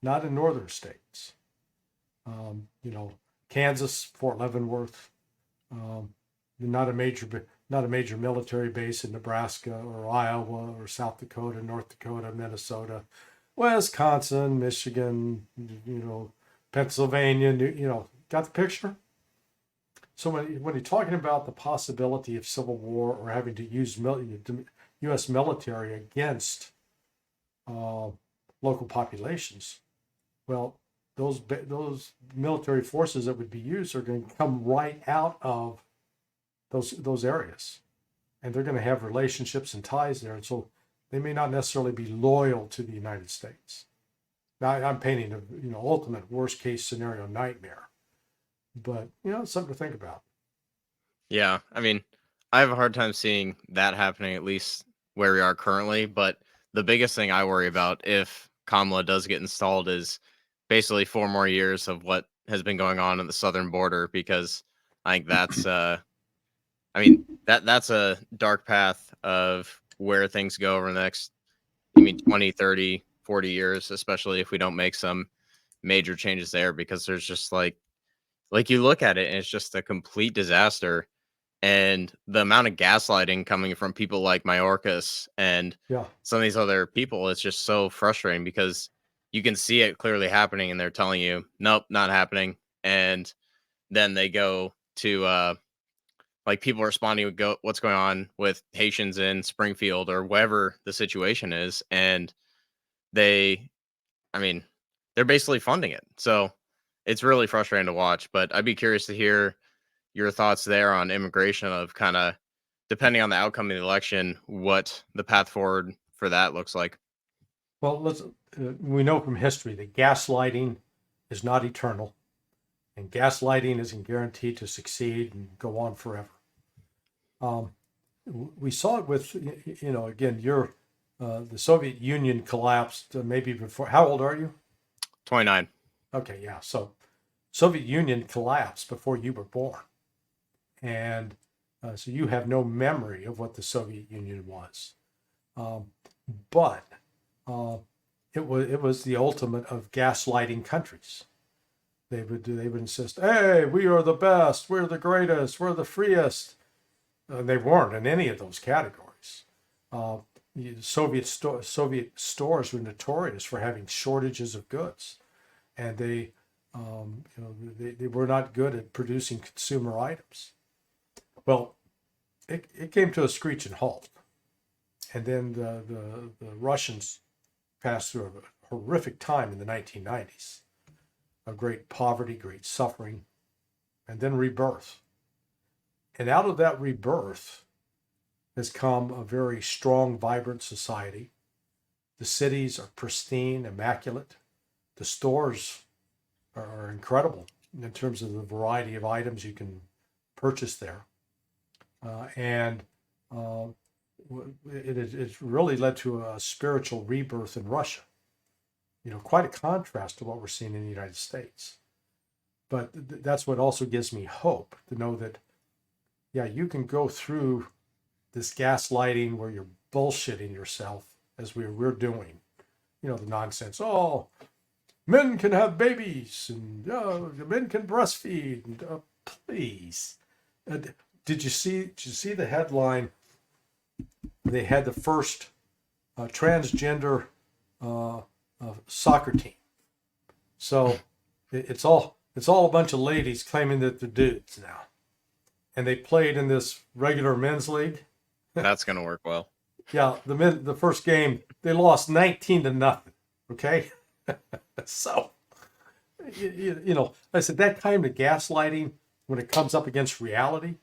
not in northern states. Kansas, Fort Leavenworth, not a major military base in Nebraska or Iowa or South Dakota, North Dakota, Minnesota, Wisconsin, Michigan, Pennsylvania. Got the picture? So when you're talking about the possibility of civil war or having to use U.S. military against local populations, well, those military forces that would be used are going to come right out of those areas, and they're going to have relationships and ties there, and so they may not necessarily be loyal to the United States. Now, I'm painting a ultimate worst case scenario nightmare. But, it's something to think about. Yeah, I mean, I have a hard time seeing that happening, at least where we are currently. But the biggest thing I worry about if Kamala does get installed is basically 4 more years of what has been going on at the southern border, because I think that's, that's a dark path of where things go over the next, 20, 30, 40 years, especially if we don't make some major changes there, because there's just like you look at it and it's just a complete disaster. And the amount of gaslighting coming from people like Mayorkas and some of these other people, it's just so frustrating because you can see it clearly happening and they're telling you, nope, not happening. And then they go to people responding with what's going on with Haitians in Springfield or wherever the situation is. And they're basically funding it. So it's really frustrating to watch, but I'd be curious to hear your thoughts there on immigration, of kind of depending on the outcome of the election, what the path forward for that looks like. Well, we know from history that gaslighting is not eternal, and gaslighting isn't guaranteed to succeed and go on forever. We saw it with, again, the Soviet Union collapsed maybe before. How old are you? 29. Okay, yeah. So Soviet Union collapsed before you were born. And so you have no memory of what the Soviet Union was. But it was the ultimate of gaslighting countries. They would insist, hey, we are the best, we're the greatest, we're the freest. They weren't in any of those categories. Soviet stores were notorious for having shortages of goods, and they were not good at producing consumer items. Well, it came to a screeching halt, and then the Russians passed through a horrific time in the 1990s of great poverty, great suffering, and then rebirth. And out of that rebirth has come a very strong, vibrant society. The cities are pristine, immaculate. The stores are incredible in terms of the variety of items you can purchase there. It's really led to a spiritual rebirth in Russia. Quite a contrast to what we're seeing in the United States. But that's what also gives me hope to know that, you can go through this gaslighting where you're bullshitting yourself, as we're doing. The nonsense. Oh, men can have babies, and men can breastfeed. And, please, did you see the headline they had the first transgender soccer team. So it's all a bunch of ladies claiming that they're dudes now, and they played in this regular men's league. That's gonna work well. Yeah, the first game they lost 19-0. Okay, so you know, I said that kind of gaslighting, when it comes up against reality,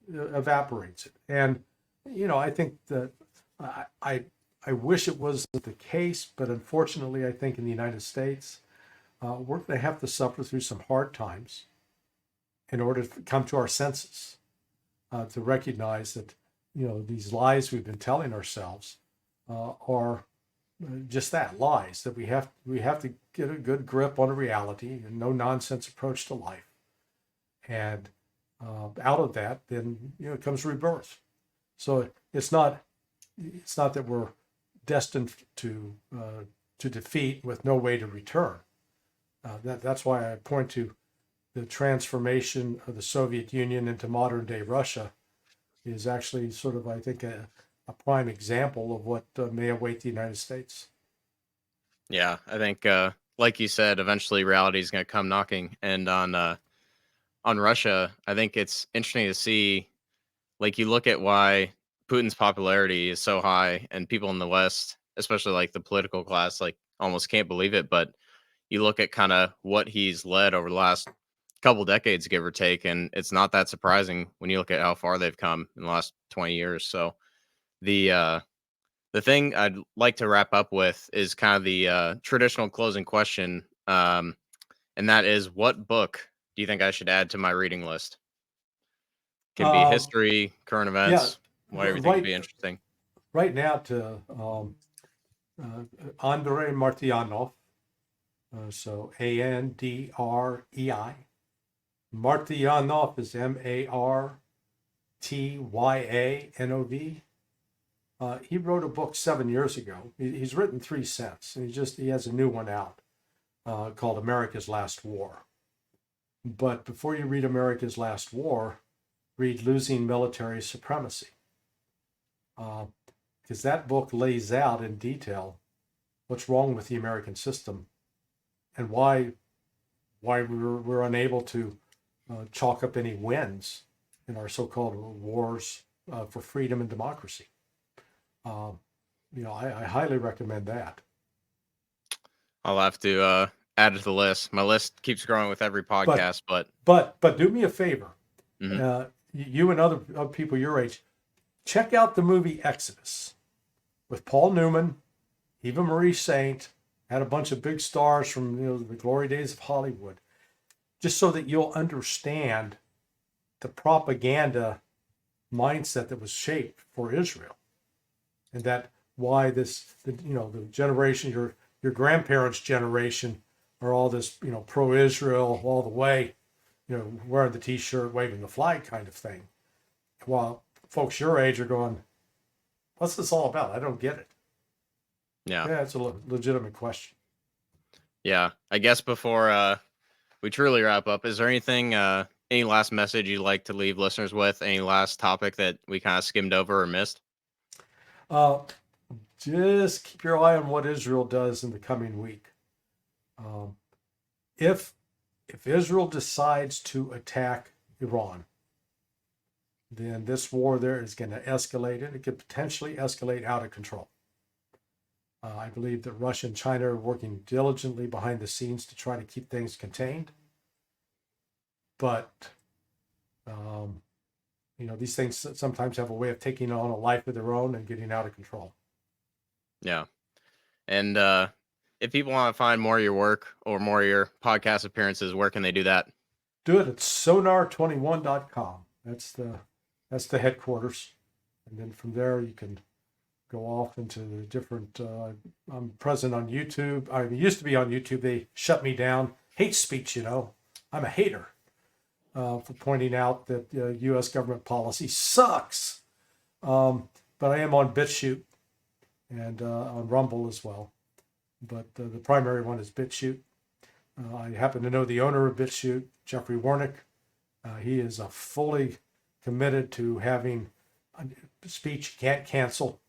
evaporates it. And you know, I think that I wish it was the case, but unfortunately, I think in the United States, we're going to have to suffer through some hard times in order to come to our senses, to recognize that, you know, these lies we've been telling ourselves are just that, lies, that we have to get a good grip on a reality and no nonsense approach to life. And out of that, then, you know, comes rebirth. So it's not that we're destined to defeat with no way to return. That's why I point to the transformation of the Soviet Union into modern day Russia is actually sort of, I think, a prime example of what may await the United States. Yeah, I think, like you said, eventually reality is going to come knocking. And on Russia, I think it's interesting to see, like, you look at why Putin's popularity is so high, and people in the West, especially like the political class, like almost can't believe it. But you look at kind of what he's led over the last couple decades, give or take, and it's not that surprising when you look at how far they've come in the last 20 years. So the thing I'd like to wrap up with is kind of the traditional closing question, and that is, what book do you think I should add to my reading list? Can be history, current Yeah, events, whatever you think would be interesting. right now to Andrei Martyanov, so Andrei. Martyanov is Martyanov. He wrote a book 7 years ago. He's written 3 since, and he has a new one out called America's Last War. But before you read America's Last War, read Losing Military Supremacy, because that book lays out in detail what's wrong with the American system and why we're unable to chalk up any wins in our so-called wars for freedom and democracy. You know, I highly recommend that. I'll have to add it to the list. My list keeps growing with every podcast, but do me a favor. Mhm. You and other people your age, check out the movie Exodus with Paul Newman, Eva Marie Saint, had a bunch of big stars from, you know, the glory days of Hollywood, just so that you'll understand the propaganda mindset that was shaped for Israel, and that why this, you know, the generation, your grandparents' generation, are all this, you know, pro-Israel all the way, you know, wearing the T-shirt, waving the flag kind of thing, while folks your age are going, what's this all about? I don't get it. Yeah. Yeah, it's a legitimate question. Yeah. I guess before we truly wrap up, is there anything, any last message you'd like to leave listeners with? Any last topic that we kind of skimmed over or missed? Just keep your eye on what Israel does in the coming week. If Israel decides to attack Iran, then this war there is going to escalate, and it could potentially escalate out of control. I believe that Russia and China are working diligently behind the scenes to try to keep things contained. But, you know, these things sometimes have a way of taking on a life of their own and getting out of control. Yeah. And if people want to find more of your work or more of your podcast appearances, where can they do that? Do it at sonar21.com. That's the headquarters. And then from there, you can go off into the different, I'm present on YouTube. I used to be on YouTube. They shut me down. Hate speech, you know. I'm a hater for pointing out that U.S. government policy sucks. But I am on BitChute and on Rumble as well. But the primary one is BitChute. I happen to know the owner of BitChute, Jeffrey Warnick. He is fully committed to having speech you can't cancel.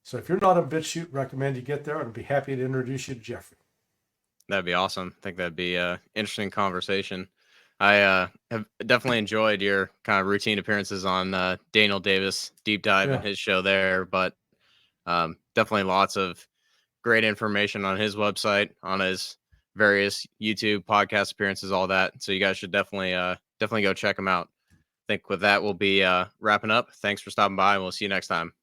So if you're not a BitChute, recommend you get there, and I'd be happy to introduce you to Jeffrey. That'd be awesome. I think that'd be a interesting conversation. I have definitely enjoyed your kind of routine appearances on Daniel Davis deep dive in his show there, but definitely lots of great information on his website, on his various YouTube podcast appearances, all that. So you guys should definitely go check him out. I think with that, we'll be wrapping up. Thanks for stopping by, and we'll see you next time.